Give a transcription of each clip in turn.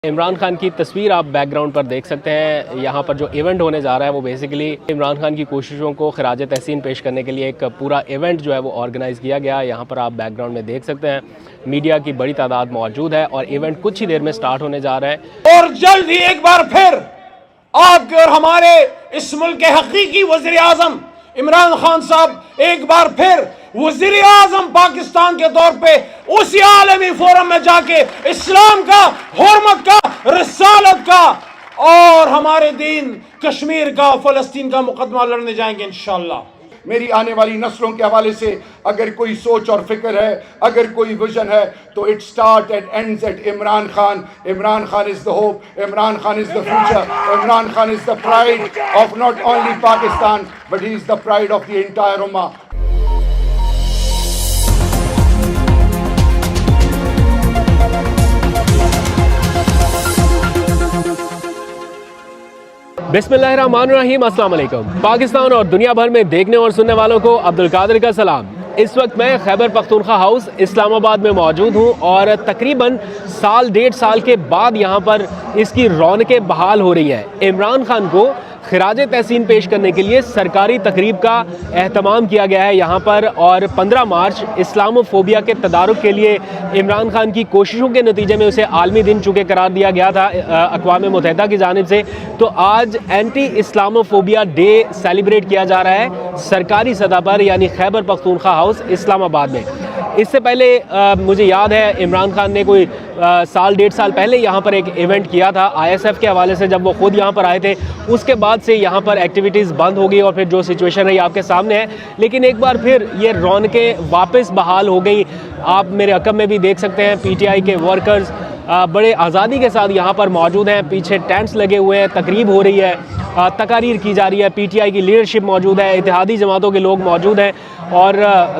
عمران خان کی تصویر آپ بیک گراؤنڈ پر دیکھ سکتے ہیں۔ یہاں پر جو ایونٹ ہونے جا رہا ہے وہ بیسیکلی عمران خان کی کوششوں کو خراج تحسین پیش کرنے کے لیے ایک پورا ایونٹ جو ہے وہ آرگنائز کیا گیا۔ یہاں پر آپ بیک گراؤنڈ میں دیکھ سکتے ہیں میڈیا کی بڑی تعداد موجود ہے اور ایونٹ کچھ ہی دیر میں سٹارٹ ہونے جا رہا ہے۔ اور جلد ہی ایک بار پھر آپ کے اور ہمارے اس ملک کے حقیقی وزیر اعظم عمران خان صاحب ایک بار پھر وزیر اعظم پاکستان کے طور پہ اسی عالمی فورم میں جا کے اسلام کا، حرمت کا، رسالت کا اور ہمارے دین کشمیر کا، فلسطین کا مقدمہ لڑنے جائیں گے انشاءاللہ۔ میری آنے والی نسلوں کے حوالے سے اگر کوئی سوچ اور فکر ہے، اگر کوئی ویژن ہے تو it start and ends at Imran Khan. Imran Khan is the hope, Imran Khan is the future, Imran Khan is the pride of not only Pakistan but he is the pride of the entire امہ۔ بسم اللہ الرحمن الرحیم، السلام علیکم۔ پاکستان اور دنیا بھر میں دیکھنے اور سننے والوں کو عبدالقادر کا سلام۔ اس وقت میں خیبر پختونخوا ہاؤس اسلام آباد میں موجود ہوں اور تقریباً ڈیڑھ سال کے بعد یہاں پر اس کی رونقیں بحال ہو رہی ہیں۔ عمران خان کو خراج تحسین پیش کرنے کے لیے سرکاری تقریب کا اہتمام کیا گیا ہے یہاں پر، اور 15 مارچ اسلام فوبیا کے تدارک کے لیے عمران خان کی کوششوں کے نتیجے میں اسے عالمی دن چونکہ قرار دیا گیا تھا اقوام متحدہ کی جانب سے، تو آج اینٹی اسلام فوبیا ڈے سیلیبریٹ کیا جا رہا ہے سرکاری سطح پر، یعنی خیبر پختونخوا ہاؤس اسلام آباد میں۔ اس سے پہلے مجھے یاد ہے عمران خان نے کوئی ڈیڑھ سال پہلے یہاں پر ایک ایونٹ کیا تھا ISF کے حوالے سے، جب وہ خود یہاں پر آئے تھے۔ اس کے بعد سے یہاں پر ایکٹیویٹیز بند ہو گئی اور پھر جو سچویشن ہے یہ آپ کے سامنے ہے، لیکن ایک بار پھر یہ رونقیں واپس بحال ہو گئی۔ آپ میرے عقب میں بھی دیکھ سکتے ہیں PTI کے ورکرز بڑے آزادی کے ساتھ یہاں پر موجود ہیں، پیچھے ٹینٹس لگے ہوئے ہیں، تقریب ہو رہی ہے، تقاریر کی جا رہی ہے، PTI کی لیڈرشپ موجود ہے، اتحادی جماعتوں کے لوگ موجود ہیں اور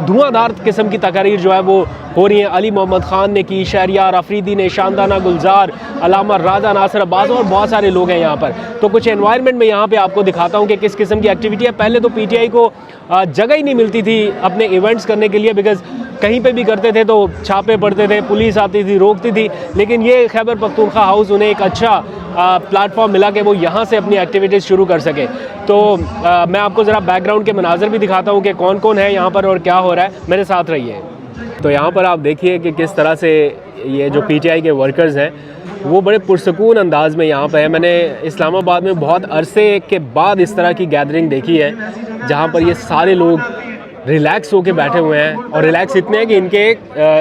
دھواں دھار قسم کی تقاریر جو ہے وہ ہو رہی ہیں۔ علی محمد خان نے کی، شہریار افریدی نے، شاندانہ گلزار، علامہ راجہ ناصر عباس اور بہت سارے لوگ ہیں یہاں پر۔ تو کچھ انوائرمنٹ میں یہاں پہ آپ کو دکھاتا ہوں کہ کس قسم کی ایکٹیویٹی ہے۔ پہلے تو PTI کو جگہ ہی نہیں ملتی تھی اپنے ایونٹس کرنے کے لیے، بیکاز کہیں پہ بھی کرتے تھے تو چھاپے پڑتے تھے، پولیس آتی تھی، روکتی تھی، لیکن یہ خیبر پختونخوا ہاؤس انہیں ایک اچھا پلیٹ فارم ملا کہ وہ یہاں سے اپنی ایکٹیویٹیز شروع کر سکے۔ تو میں آپ کو ذرا بیک گراؤنڈ کے مناظر بھی دکھاتا ہوں کہ کون کون ہے یہاں پر اور کیا ہو رہا ہے، میرے ساتھ رہیے۔ تو یہاں پر آپ دیکھیے کہ کس طرح سے یہ جو PTI کے ورکرز ہیں وہ بڑے پرسکون انداز میں یہاں پہ ہیں۔ میں نے اسلام آباد میں بہت عرصے کے بعد اس طرح کی گیدرنگ دیکھی ہے جہاں پر یہ سارے لوگ ریلیکس ہو کے بیٹھے ہوئے ہیں، اور ریلیکس اتنے ہیں کہ ان کے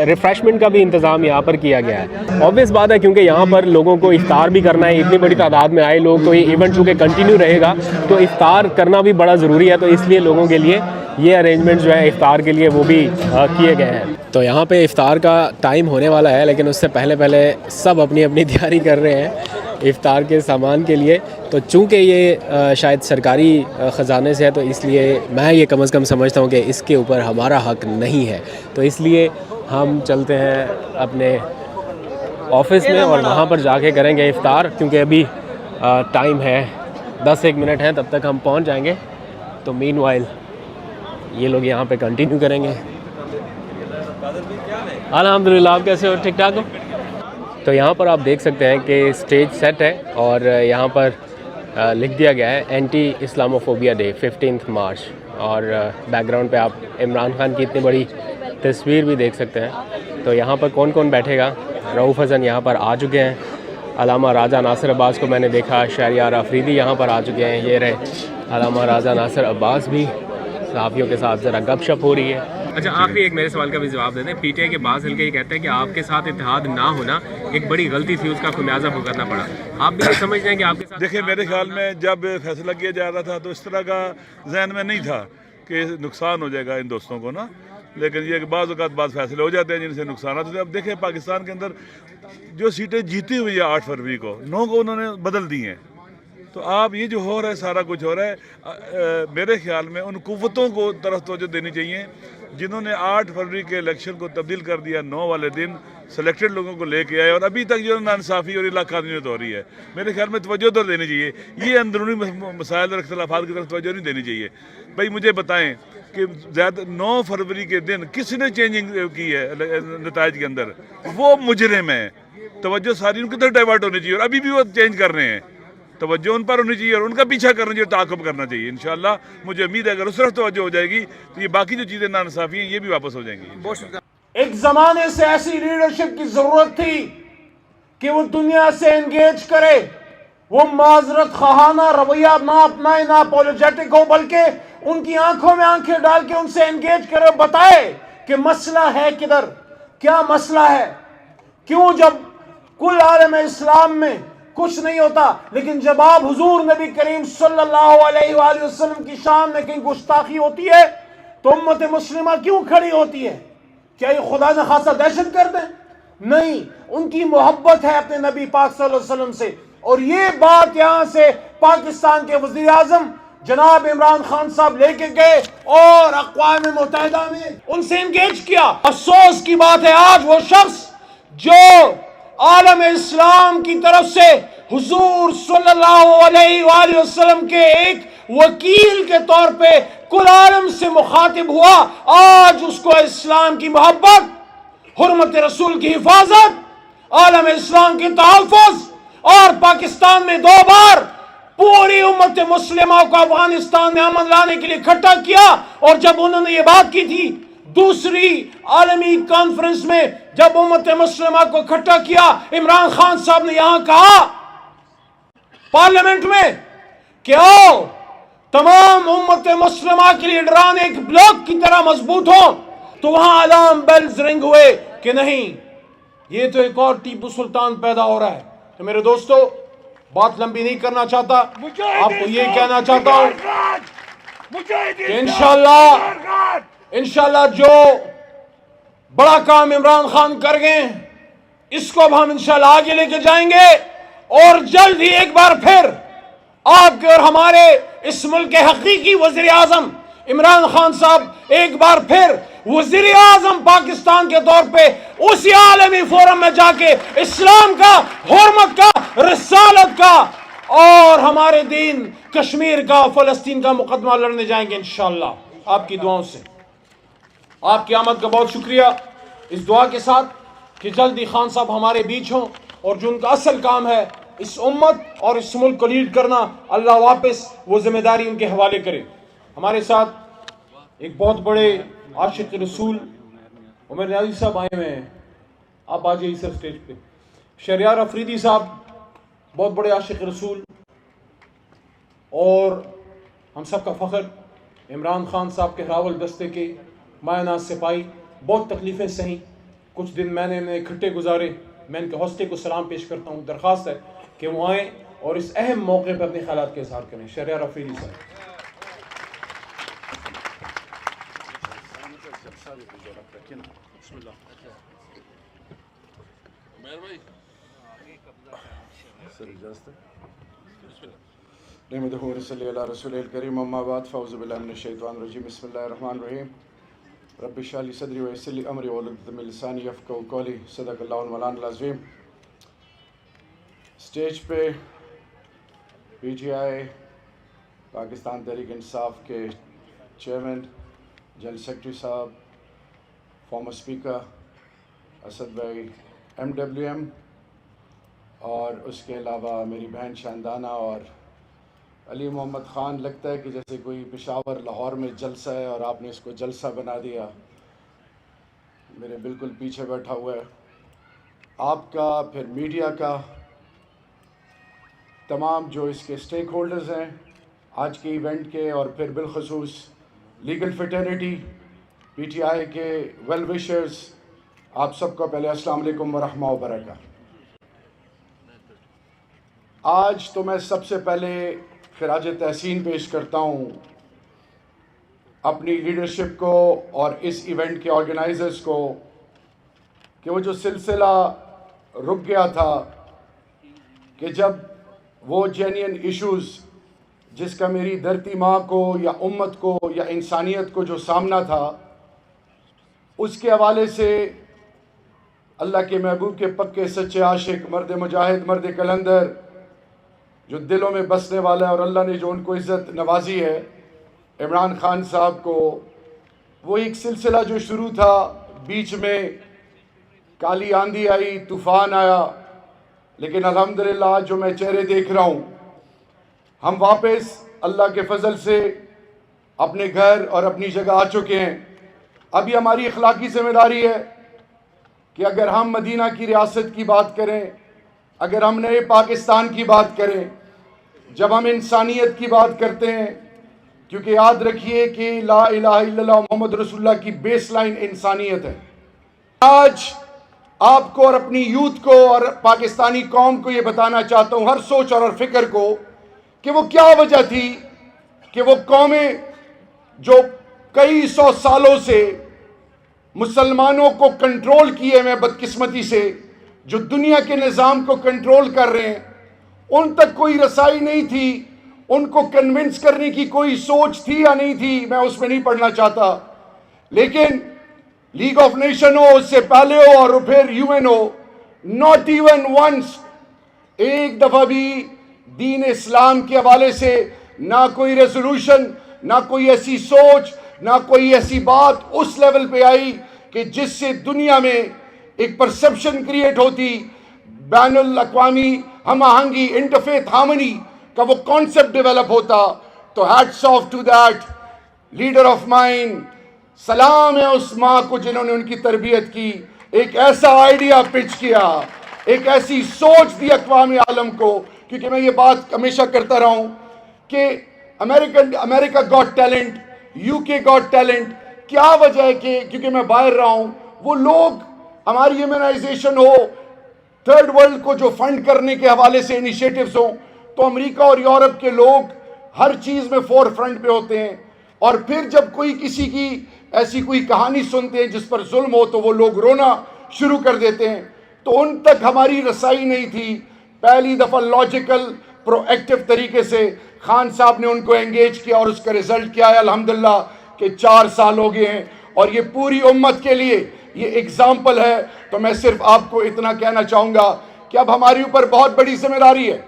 ریفریشمنٹ کا بھی انتظام یہاں پر کیا گیا ہے۔ obvious بات ہے کیونکہ یہاں پر لوگوں کو افطار بھی کرنا ہے، اتنی بڑی تعداد میں آئے لوگ، تو یہ ایونٹ چونکہ کنٹینیو رہے گا تو افطار کرنا بھی بڑا ضروری ہے، تو اس لیے لوگوں کے لیے یہ ارینجمنٹ جو ہے افطار کے لیے وہ بھی کیے گئے ہیں۔ تو یہاں پہ افطار کا ٹائم ہونے والا ہے، لیکن اس سے پہلے سب اپنی اپنی تیاری کر رہے ہیں افطار کے سامان کے لیے۔ تو چونکہ یہ شاید سرکاری خزانے سے ہے تو اس لیے میں یہ کم از کم سمجھتا ہوں کہ اس کے اوپر ہمارا حق نہیں ہے، تو اس لیے ہم چلتے ہیں اپنے آفس میں اور وہاں پر جا کے کریں گے افطار، کیونکہ ابھی ٹائم ہے 10-1 منٹ ہیں، تب تک ہم پہنچ جائیں گے۔ تو مین وائل یہ لوگ یہاں پہ کنٹینیو کریں گے۔ الحمدللہ، آپ کیسے ہو؟ ٹھیک ٹھاک ہو؟ تو یہاں پر آپ دیکھ سکتے ہیں کہ اسٹیج سیٹ ہے اور یہاں پر لکھ دیا گیا ہے اینٹی اسلام فوبیا ڈے 15 مارچ، اور بیک گراؤنڈ پہ آپ عمران خان کی اتنی بڑی تصویر بھی دیکھ سکتے ہیں۔ تو یہاں پر کون کون بیٹھے گا؟ رؤوف حسن یہاں پر آ چکے ہیں، علامہ راجہ ناصر عباس کو میں نے دیکھا، شہریار افریدی یہاں پر آ چکے ہیں، یہ رہے علامہ راجہ ناصر عباس بھی، صحافیوں کے ساتھ ذرا گپ شپ ہو رہی ہے۔ اچھا، آخری ایک میرے سوال کا بھی جواب دے دیں۔ PTI کے بعض حلقے یہ کہتے ہیں کہ آپ کے ساتھ اتحاد نہ ہونا ایک بڑی غلطی تھی، اس کا خمیازہ بھگتنا پڑا، آپ بھی یہ سمجھتے ہیں کہ آپ کے ساتھ؟ دیکھیں، میرے خیال میں جب فیصلہ کیا جا رہا تھا تو اس طرح کا ذہن میں نہیں تھا کہ نقصان ہو جائے گا ان دوستوں کو نا، لیکن یہ کہ بعض اوقات بعض فیصلے ہو جاتے ہیں جن سے نقصانات ہوتے ہیں۔ اب دیکھیں پاکستان کے اندر جو سیٹیں جیتی ہوئی ہیں 8 فروری کو 9 کو انہوں نے بدل دی ہیں، تو آپ یہ جو ہو رہا ہے سارا کچھ ہو رہا ہے، میرے خیال میں ان قوتوں کو طرف توجہ دینی چاہیے جنہوں نے 8 فروری کے الیکشن کو تبدیل کر دیا 9 والے دن، سلیکٹڈ لوگوں کو لے کے آئے، اور ابھی تک جو ناانصافی اور علاقہ قانونیت ہو رہی ہے، میرے خیال میں توجہ تو دینی چاہیے۔ یہ اندرونی مسائل اور اختلافات کی طرف توجہ نہیں دینی چاہیے۔ بھائی مجھے بتائیں کہ 9 فروری کے دن کس نے چینجنگ کی ہے نتائج کے اندر؟ وہ مجرم ہیں، توجہ ساری ان کی طرف ڈائیورٹ ہونی چاہیے، اور ابھی بھی وہ چینج کر رہے ہیں، توجہ ان پر ہونی چاہیے اور ان کا پیچھا کرنا چاہیے، تعاقب کرنا چاہیے. انشاءاللہ مجھے امید ہے اگر اس طرف توجہ ہو جائے گی تو یہ باقی جو چیزیں ناانصافی ہیں یہ بھی واپس ہو جائیں گی. ایک زمانے سے ایسی لیڈرشپ کی ضرورت تھی کہ وہ دنیا سے انگیج کرے، وہ معذرت خواہانہ رویہ نہ اپنائے، نہ اپولوجیٹک ہو، بلکہ ان کی آنکھوں میں آنکھیں ڈال کے ان سے انگیج کرے، بتائے کہ مسئلہ ہے کدھر، کیا مسئلہ ہے. کیوں جب کل عالم اسلام میں کچھ نہیں ہوتا، لیکن جب آپ حضور نبی کریم صلی اللہ علیہ وآلہ وسلم کی شان میں کہیں گستاخی ہوتی ہے تو امت مسلمہ کیوں کھڑی ہوتی ہے؟ کیا یہ خدا نہ خاصہ دہشت گرد ہے؟ نہیں، ان کی محبت ہے اپنے نبی پاک صلی اللہ علیہ وسلم سے. اور یہ بات یہاں سے پاکستان کے وزیر اعظم جناب عمران خان صاحب لے کے گئے اور اقوام متحدہ میں ان سے انگیج کیا. افسوس کی بات ہے آج وہ شخص جو عالم اسلام کی طرف سے حضور صلی اللہ علیہ وآلہ وسلم کے ایک وکیل کے طور پہ کل عالم سے مخاطب ہوا، آج اس کو اسلام کی محبت، حرمت رسول کی حفاظت، عالم اسلام کی تحفظ، اور پاکستان میں 2 بار پوری امت مسلمہ کو افغانستان میں امن لانے کے لیے اکٹھا کیا. اور جب انہوں نے یہ بات کی تھی دوسری عالمی کانفرنس میں، جب امت مسلمہ کو اکٹھا کیا، عمران خان صاحب نے یہاں کہا پارلیمنٹ میں کہ آؤ تمام امت مسلمہ کے لیڈران ایک بلاک کی طرح مضبوط ہوں، تو وہاں الارم بیلز رنگ ہوئے کہ نہیں، یہ تو ایک اور ٹیپو سلطان پیدا ہو رہا ہے. تو میرے دوستو، بات لمبی نہیں کرنا چاہتا، آپ کو یہ کہنا چاہتا ہوں کہ انشاءاللہ جو بڑا کام عمران خان کر گئے اس کو اب ہم انشاءاللہ آگے لے کے جائیں گے، اور جلد ہی ایک بار پھر آپ کے اور ہمارے اس ملک کے حقیقی وزیر اعظم عمران خان صاحب ایک بار پھر وزیر اعظم پاکستان کے طور پہ اسی عالمی فورم میں جا کے اسلام کا، حرمت کا، رسالت کا اور ہمارے دین کشمیر کا، فلسطین کا مقدمہ لڑنے جائیں گے انشاءاللہ آپ کی دعاؤں سے. آپ کی آمد کا بہت شکریہ، اس دعا کے ساتھ کہ جلدی خان صاحب ہمارے بیچ ہوں، اور جو ان کا اصل کام ہے اس امت اور اس ملک کو لیڈ کرنا، اللہ واپس وہ ذمہ داری ان کے حوالے کرے. ہمارے ساتھ ایک بہت بڑے عاشق رسول عمر نیازی صاحب آئے ہوئے ہیں، آپ آ جائیے سر اسٹیج پہ. شہریار افریدی صاحب بہت بڑے عاشق رسول، اور ہم سب کا فخر عمران خان صاحب کے راول دستے کے مایہ ناز سپاہی. بہت تکلیفیں سہیں، کچھ دن میں نے انہیں اکٹھے گزارے. میں ان کے حوصلے کو سلام پیش کرتا ہوں، درخواست ہے کہ وہ آئیں اور اس اہم موقع پر اپنے خیالات کا اظہار کریں. شہریار افریدی صاحب. نحمدہ و نصلی علی رسول الکریم، اما بعد، فاعوذ باللہ من الشیطان الرجیم، بسم اللہ الرحمن الرحیم. رب اشرح لی صدری ویسر لی امری واحلل عقدۃ من لسانی یفقہوا قولی. صدق اللہ المولانا العظیم. اسٹیج پہ P T I Pakistan Tehreek Insaf کے چیئرمین جنرل سیکرٹری صاحب، فارمر اسپیکر اسد بھائی MWM، اور اس کے علاوہ میری بہن شاندانہ اور علی محمد خان. لگتا ہے کہ جیسے کوئی پشاور لاہور میں جلسہ ہے اور آپ نے اس کو جلسہ بنا دیا. میرے بالکل پیچھے بیٹھا ہوا ہے. آپ کا، پھر میڈیا کا، تمام جو اس کے اسٹیک ہولڈرز ہیں آج کے ایونٹ کے، اور پھر بالخصوص لیگل فیٹرنیٹی، PTI کے ویل وشرز، آپ سب کو پہلے السلام علیکم ورحمہ وبرکاتہ. آج تو میں سب سے پہلے خراج تحسین پیش کرتا ہوں اپنی لیڈرشپ کو اور اس ایونٹ کے آرگنائزرز کو کہ وہ جو سلسلہ رک گیا تھا، کہ جب وہ جینین ایشوز جس کا میری دھرتی ماں کو یا امت کو یا انسانیت کو جو سامنا تھا، اس کے حوالے سے اللہ کے محبوب کے پکے سچے عاشق، مرد مجاہد، مرد کلندر، جو دلوں میں بسنے والا ہے، اور اللہ نے جو ان کو عزت نوازی ہے، عمران خان صاحب کو، وہ ایک سلسلہ جو شروع تھا بیچ میں کالی آندھی آئی, طوفان آیا, لیکن الحمدللہ آج جو میں چہرے دیکھ رہا ہوں, ہم واپس اللہ کے فضل سے اپنے گھر اور اپنی جگہ آ چکے ہیں. ابھی ہماری اخلاقی ذمہ داری ہے کہ اگر ہم مدینہ کی ریاست کی بات کریں, اگر ہم نئے پاکستان کی بات کریں, جب ہم انسانیت کی بات کرتے ہیں, کیونکہ یاد رکھیے کہ لا الہ الا اللہ محمد رسول اللہ کی بیس لائن انسانیت ہے. آج آپ کو اور اپنی یوتھ کو اور پاکستانی قوم کو یہ بتانا چاہتا ہوں, ہر سوچ اور فکر کو, کہ وہ کیا وجہ تھی کہ وہ قومیں جو کئی سو سالوں سے مسلمانوں کو کنٹرول کیے ہوئے بدقسمتی سے, جو دنیا کے نظام کو کنٹرول کر رہے ہیں, ان تک کوئی رسائی نہیں تھی, ان کو کنونس کرنے کی کوئی سوچ تھی یا نہیں تھی, میں اس میں نہیں پڑھنا چاہتا. لیکن لیگ آف نیشن ہو, اس سے پہلے ہو, اور پھر یو این ہو, ناٹ ایون ونس, ایک دفعہ بھی دین اسلام کے حوالے سے نہ کوئی ریزولوشن, نہ کوئی ایسی سوچ, نہ کوئی ایسی بات اس لیول پہ آئی کہ جس سے دنیا میں ایک پرسپشن کریٹ ہوتی, بین الاقوامی ہم آہنگی, انٹرفیتھ ہارمنی کا وہ کانسیپٹ ڈیولپ ہوتا. تو hats of two that leader of mine, سلام ہے اس ماں کو جنہوں نے ان کی تربیت کی, ایک ایسا آئیڈیا پچ کیا, ایک ایسی سوچ دی اقوام عالم کو. کیونکہ میں یہ بات ہمیشہ کرتا رہا ہوں کہ امریکہ گاٹ ٹیلنٹ, یو کے گاٹ ٹیلنٹ, کیا وجہ ہے کہ کیونکہ میں باہر رہا ہوں, وہ لوگ ہماری امیونائزیشن ہو, تھرڈ ورلڈ کو جو فنڈ کرنے کے حوالے سے انیشیٹوز ہوں, تو امریکہ اور یورپ کے لوگ ہر چیز میں فور فرنٹ پہ ہوتے ہیں. اور پھر جب کوئی کسی کی ایسی کوئی کہانی سنتے ہیں جس پر ظلم ہو, تو وہ لوگ رونا شروع کر دیتے ہیں. تو ان تک ہماری رسائی نہیں تھی. پہلی دفعہ لاجیکل پرو ایکٹیو طریقے سے خان صاحب نے ان کو انگیج کیا, اور اس کا رزلٹ کیا ہے الحمدللہ کہ 4 سال ہو گئے ہیں, اور یہ پوری امت کے لیے یہ ایگزامپل ہے. تو میں صرف آپ کو اتنا کہنا چاہوں گا کہ اب ہماری اوپر بہت بڑی ذمہ داری ہے.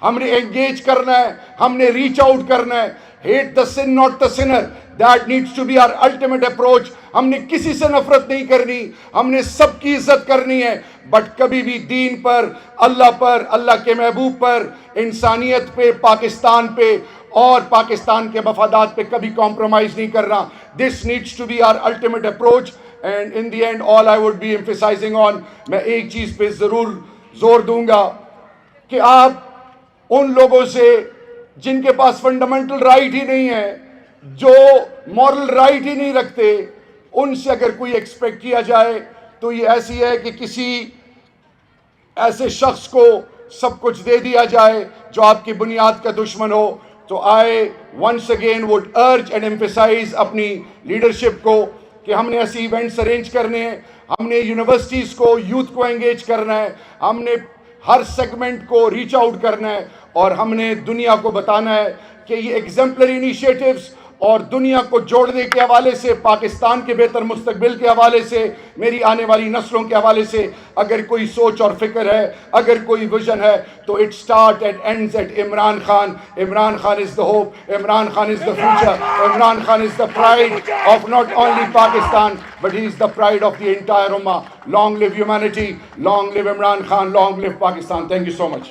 ہم نے انگیج کرنا ہے, ہم نے ریچ آؤٹ کرنا ہے. Hate the sin not the sinner, that needs to be our ultimate approach. ہم نے کسی سے نفرت نہیں کرنی, ہم نے سب کی عزت کرنی ہے, بٹ کبھی بھی دین پر, اللہ کے محبوب پر, انسانیت پہ, پاکستان پہ اور پاکستان کے مفادات پہ کبھی کمپرومائز نہیں کرنا. This needs to be our ultimate approach. And in the end all I would be emphasising on, میں ایک چیز پہ ضرور زور دوں گا کہ آپ ان لوگوں سے جن کے پاس فنڈامنٹل رائٹ ہی نہیں ہے, جو مورل رائٹ ہی نہیں رکھتے, ان سے اگر کوئی ایکسپیکٹ کیا جائے تو یہ ایسی ہے کہ کسی ایسے شخص کو سب کچھ دے دیا جائے جو آپ کی بنیاد کا دشمن ہو. تو I once again would urge and emphasise اپنی لیڈرشپ کو کہ ہم نے ایسی ایونٹس ارینج کرنے ہیں, ہم نے یونیورسٹیز کو, یوتھ کو انگیج کرنا ہے, ہم نے ہر سیگمنٹ کو ریچ آؤٹ کرنا ہے, اور ہم نے دنیا کو بتانا ہے کہ یہ ایگزمپلری انیشیٹوز اور دنیا کو جوڑنے کے حوالے سے, پاکستان کے بہتر مستقبل کے حوالے سے, میری آنے والی نسلوں کے حوالے سے اگر کوئی سوچ اور فکر ہے, اگر کوئی ویژن ہے, تو it start and ends at Imran Khan. Imran Khan is the hope, Imran Khan is the future, Imran Khan is the pride of not only Pakistan but he is the pride of the entire ummah. Long live humanity, long live Imran Khan, long live Pakistan. Thank you so much.